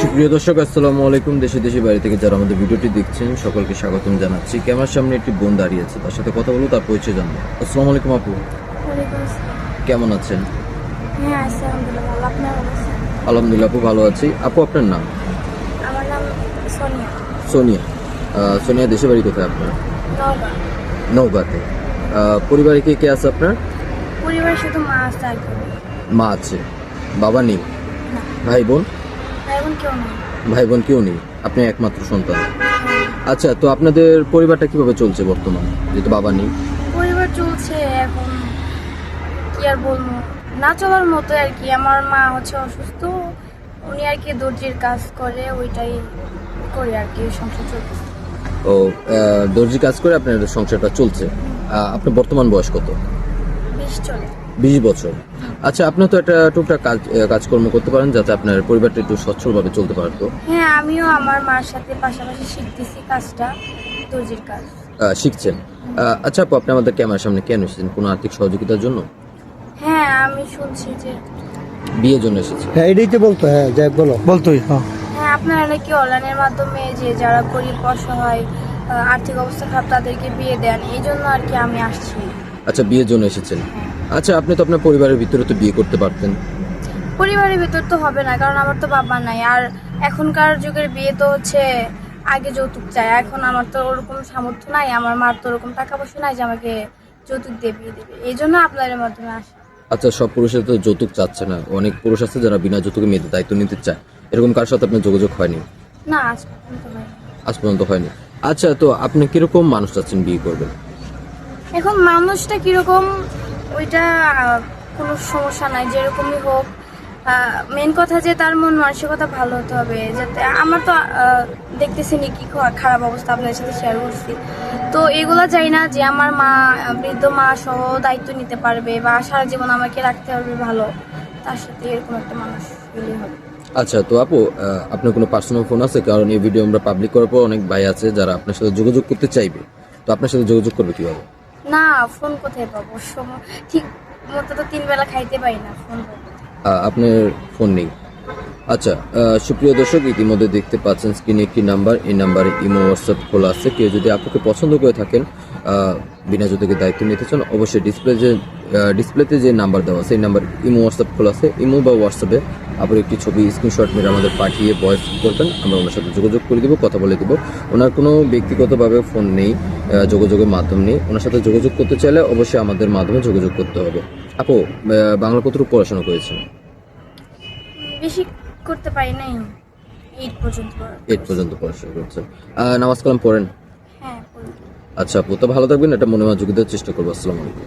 সুপ্রিয় দর্শক, আসসালামু আলাইকুম। দেশে বাইরে থেকে যারা আমাদের ভিডিওটি দেখছেন সকলকে স্বাগতম জানাচ্ছি। ক্যামেরার সামনে একটি বোন দাঁড়িয়ে আছে, তার সাথে কথা বলবো, তার পরিচয় জানবো। আসসালামু আলাইকুম আপু, ওয়ালাইকুম আসসালাম। কেমন আছেন? হ্যাঁ, আছি আলহামদুলিল্লাহ ভালো। আপনার ভালো আছেন? আলহামদুলিল্লাহ আপু, ভালো আছি। আপু আপনার নাম? আমার নাম সোনিয়া। সোনিয়া। সোনিয়া, দেশে বাড়ি কোথায় আপনার? নওগাঁ। নওগাঁতে। পরিবারে কে কে আছে আপনার? পরিবারে শুধু মা আছে আর কেউ নেই। মা আছে, বাবা নেই? না, ভাই বোন? ভাই বোন কেউ নেই। ভাই বোন কেউ নেই, আপনি একমাত্র সন্তান। আচ্ছা, তো আপনাদের পরিবারটা কিভাবে চলছে বর্তমানে, যেহেতু বাবা নেই? পরিবার চলছে এখন, কি আর বলবো, না চলার মতো আর কি। আমার মা হচ্ছে অসুস্থ, উনি আর কি দর্জির কাজ করে, ওইটাই করে আর কি সংসার চলতেছে। ও, দর্জি কাজ করে আপনার সংসারটা চলছে। আপনার বর্তমান বয়স কত? 20 চলে। 20 বছর। আচ্ছা, আপনি তো একটা টুকটাক কাজকর্ম করতে পারেন যাতে আপনার পরিবারটা একটু সচ্ছলভাবে চলতে পারতো। হ্যাঁ, আমিও আমার মার সাথে পাশাপাশি শিখতেছি কাজটা, দর্জির কাজ। শিখছেন। আচ্ছা আপু, আপনি আমাদের ক্যামেরার সামনে কেন এসেছেন? কোনো আর্থিক সহযোগিতার জন্য? হ্যাঁ, আমি শুনছি যে বিয়ের জন্য এসেছেন? হ্যাঁ, এটাই তো বলতো। হ্যাঁ, যাই বলো, বলতোই। হ্যাঁ, হ্যাঁ, আপনারা নাকি অনলাইনের মাধ্যমে যে যারা গরিব অসহায় আর্থিক অবস্থা খারাপ তাদেরকে বিয়ে দেন, এই জন্য আর কি আমি আসছি। আচ্ছা, বিয়ের জন্য এসেছেন। আচ্ছা, আপনি তো আপনার পরিবারের ভিতরে তো বিয়ে করতে পারতেন। পরিবারের ভিতর তো হবে না, কারণ আমার তো বাবা নাই। আর এখনকার যুগের বিয়ে তো হচ্ছে আগে যৌতুক চায়। এখন আমার তো ওরকম সামর্থ্য নাই, আমার মার তো ওরকম টাকা পয়সা নাই যে আমাকে যৌতুক দিয়ে বিয়ে দেবে, এই জন্য আপনাদের মাধ্যমে আসা। আচ্ছা, সব পুরুষের তো যৌতুক চাচ্ছে না, অনেক পুরুষ আছে যারা বিনা যৌতুকে মেয়েদের দায়িত্ব নিতে চায়। এরকম কার সাথে আপনার যোগাযোগ হয়নি? না, আজ পর্যন্ত হয়নি। আজ পর্যন্ত হয়নি। আচ্ছা, তো আপনি কিরকম মানুষ চাচ্ছেন বিয়ে করবেন? এখন মানুষটা কিরকম ওইটা কোনো সমস্যা নাই, যেরকমই হোক। মেন কথা যে তার মন মানসিকতা ভালো হতে হবে। যাতে আমার তো দেখতেছি নি কি খারাপ অবস্থা, আপনাদের সাথে শেয়ার করছি। তো এগুলা চাই না যে আমার মা, বৃদ্ধ মা সহ দায়িত্ব নিতে পারবে বা সারা জীবন আমাকে রাখতে পারবে ভালো, তার সাথে এরকম একটা মানুষ হলেই হবে। আচ্ছা, তো আপু, আপনার কোনো পার্সোনাল ফোন আছে? কারণ এই ভিডিও আমরা পাবলিক করার পর অনেক ভাই আছে যারা আপনার সাথে যোগাযোগ করতে চাইবে, তো আপনার সাথে যোগাযোগ করবে কিভাবে? না, ফোন কোথায় পাবো? ঠিক মতো তো 3 বেলা খাইতে পারি না, ফোন পাবো। আপনার ফোন নেই? আচ্ছা, সুপ্রিয় দর্শক, ইতিমধ্যে দেখতে পাচ্ছেন স্ক্রিনে একটি নাম্বার। এই নাম্বারে ইমো, হোয়াটসঅ্যাপ খোলা আছে। কেউ যদি আপুকে পছন্দ করে থাকেন, বিনা যৌতুকে দায়িত্ব নিতে চান, অবশ্যই ডিসপ্লেতে যে নাম্বার দেওয়া আছে এই নাম্বার ইমো, হোয়াটসঅ্যাপ খোলা আছে। ইমো বা হোয়াটসঅ্যাপে আপনার একটি ছবি স্ক্রিনশট মেরে আমাদের পাঠিয়ে ভয়েস করবেন, আমরা ওনার সাথে যোগাযোগ করে দেবো, কথা বলে দেবো। ওনার কোনো ব্যক্তিগতভাবে ফোন নেই, যোগাযোগের মাধ্যম নেই। ওনার সাথে যোগাযোগ করতে চাইলে অবশ্যই আমাদের মাধ্যমে যোগাযোগ করতে হবে। আপু, বাংলা কতটুকু পড়াশোনা করেছেন? বেশি করতে পারি নাই, 8 পর্যন্ত। 8 পর্যন্ত পড়াশোনা করছেন। নামাজ কালাম পড়েন? হ্যাঁ, পড়ি। আচ্ছা আপু, তো ভালো থাকবেন, এটা মনে যোগ দেওয়ার চেষ্টা করবো। আসসালামু আলাইকুম।